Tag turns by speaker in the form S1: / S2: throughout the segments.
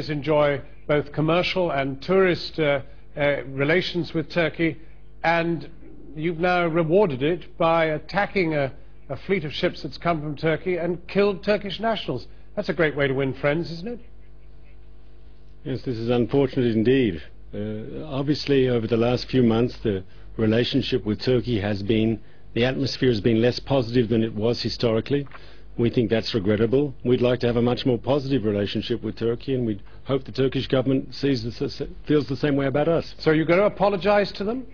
S1: enjoy both commercial and tourist relations with Turkey, and you've now rewarded it by attacking a fleet of ships that's come from Turkey and killed Turkish nationals. That's a great way to win friends, isn't it?
S2: Yes, this is unfortunate indeed. Obviously, over the last few months, the relationship with Turkey has been, the atmosphere has been less positive than it was historically. We think that's regrettable. We'd like to have a much more positive relationship with Turkey, and we hope the Turkish government feels the same way about us.
S1: So you're going to apologize to them?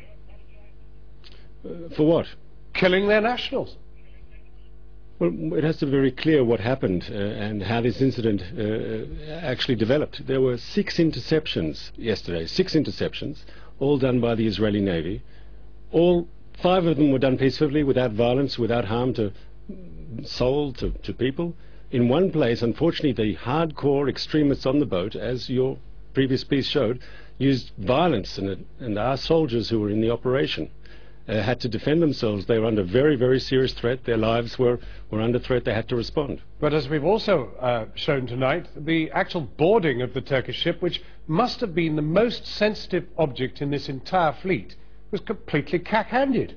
S2: For what?
S1: Killing their nationals.
S2: Well, it has to be very clear what happened and how this incident actually developed. There were 6 interceptions yesterday, 6 interceptions, all done by the Israeli Navy. All 5 of them were done peacefully, without violence, without harm to soul, to people. In one place, unfortunately, the hardcore extremists on the boat, as your previous piece showed, used violence, and our soldiers who were in the operation had to defend themselves. They were under very, very serious threat. Their lives were under threat. They had to respond.
S1: But as we've also shown tonight, the actual boarding of the Turkish ship, which must have been the most sensitive object in this entire fleet, was completely cack-handed.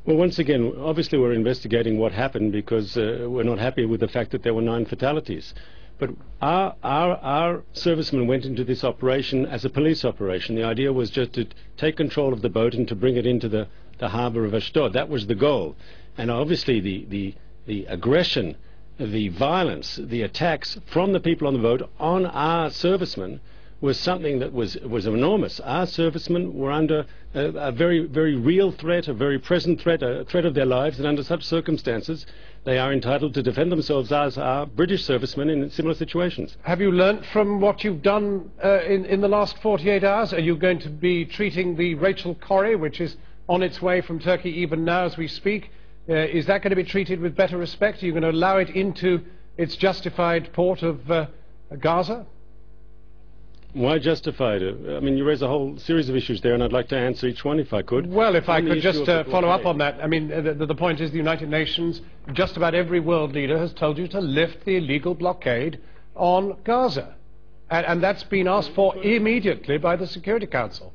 S2: Well, once again, obviously we're investigating what happened, because we're not happy with the fact that there were 9 fatalities. But our servicemen went into this operation as a police operation. The idea was just to take control of the boat and to bring it into the harbour of Ashdod. That was the goal. And obviously the aggression, the violence, the attacks from the people on the boat on our servicemen was something that was enormous. Our servicemen were under a very, very real threat, a very present threat, a threat of their lives, and under such circumstances they are entitled to defend themselves as are British servicemen in similar situations.
S1: Have you learnt from what you've done in the last 48 hours? Are you going to be treating the Rachel Corrie, which is on its way from Turkey even now as we speak, is that going to be treated with better respect? Are you going to allow it into its justified port of Gaza?
S2: Why justified? I mean, you raise a whole series of issues there, and I'd like to answer each one if I could.
S1: Well, if I could just follow up on that. I mean, the point is the United Nations, just about every world leader has told you to lift the illegal blockade on Gaza. And that's been asked for immediately by the Security Council.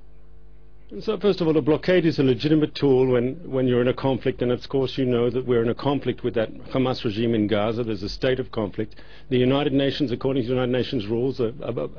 S2: So, first of all, a blockade is a legitimate tool when you're in a conflict, and of course you know that we're in a conflict with that Hamas regime in Gaza. There's a state of conflict. The United Nations, according to the United Nations rules, a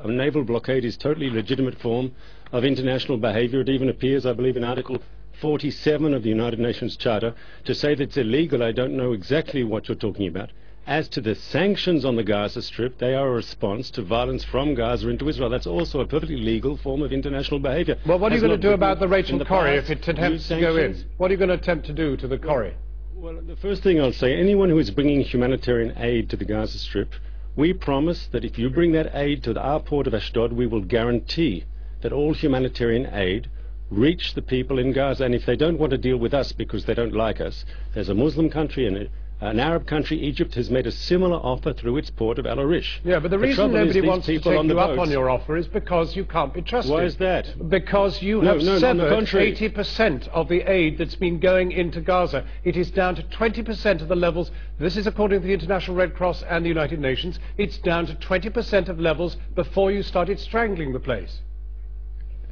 S2: naval blockade is totally legitimate form of international behavior. It even appears, I believe, in Article 47 of the United Nations Charter. To say that it's illegal, I don't know exactly what you're talking about. As to the sanctions on the Gaza Strip, they are a response to violence from Gaza into Israel. That's also a perfectly legal form of international behaviour.
S1: Well, what are you going to do about the Rachel Corrie if it attempts to go in? What are you going to attempt to do to the Corrie?
S2: Well, the first thing I'll say, anyone who is bringing humanitarian aid to the Gaza Strip, we promise that if you bring that aid to our port of Ashdod, we will guarantee that all humanitarian aid reach the people in Gaza. And if they don't want to deal with us because they don't like us, there's a Muslim country and an Arab country, Egypt, has made a similar offer through its port of Al Arish.
S1: Yeah, but the reason nobody wants to take you up on your offer is because you can't be trusted.
S2: Why is that?
S1: Because you have severed 80% of the aid that's been going into Gaza. It is down to 20% of the levels. This is according to the International Red Cross and the United Nations. It's down to 20% of levels before you started strangling the place.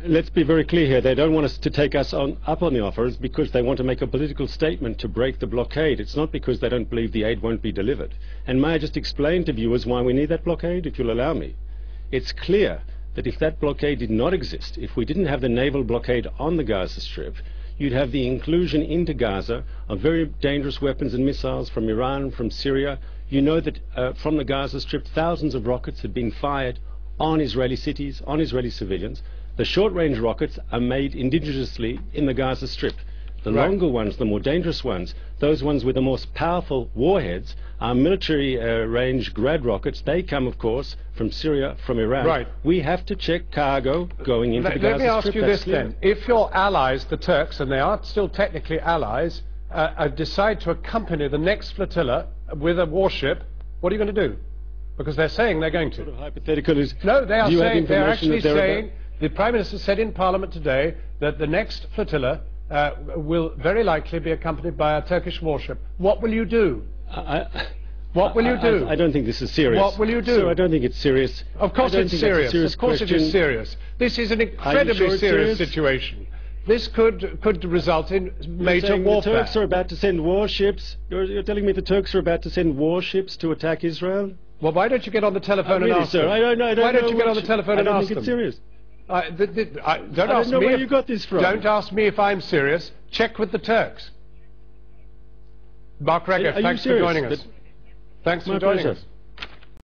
S2: Let's be very clear here. They don't want us to take us up on the offers because they want to make a political statement to break the blockade. It's not because they don't believe the aid won't be delivered. And may I just explain to viewers why we need that blockade, if you'll allow me? It's clear that if that blockade did not exist, if we didn't have the naval blockade on the Gaza Strip, you'd have the inclusion into Gaza of very dangerous weapons and missiles from Iran, from Syria. You know that from the Gaza Strip, thousands of rockets had been fired on Israeli cities, on Israeli civilians. The short-range rockets are made indigenously in the Gaza Strip. The longer ones, the more dangerous ones, those ones with the most powerful warheads, are military-range Grad rockets. They come, of course, from Syria, from Iran.
S1: Right.
S2: We have to check cargo going into the Gaza Strip.
S1: Let me ask you this then. If your allies, the Turks, and they are still technically allies, decide to accompany the next flotilla with a warship, what are you going to do? Because they're saying they're going to.
S2: Sort of hypothetical is...
S1: No, they are saying, they're actually saying... The Prime Minister said in Parliament today that the next flotilla will very likely be accompanied by a Turkish warship. What will you do? What will you do?
S2: I don't think this is serious.
S1: What will you do?
S2: Sir, I don't think it's serious.
S1: Of course it's serious. Of course it is serious. This is an incredibly serious situation. This could result in major warfare.
S2: The Turks are about to send warships. You're telling me the Turks are about to send warships to attack Israel?
S1: Well, why don't you get on the telephone and
S2: really,
S1: ask
S2: sir,
S1: them?
S2: I don't know.
S1: Why don't you get on the telephone and ask them?
S2: I don't think it's serious.
S1: Don't ask
S2: know
S1: me
S2: where you got this from.
S1: Don't ask me if I'm serious. Check with the Turks. Mark Regev, thanks for joining us. Thanks for joining us.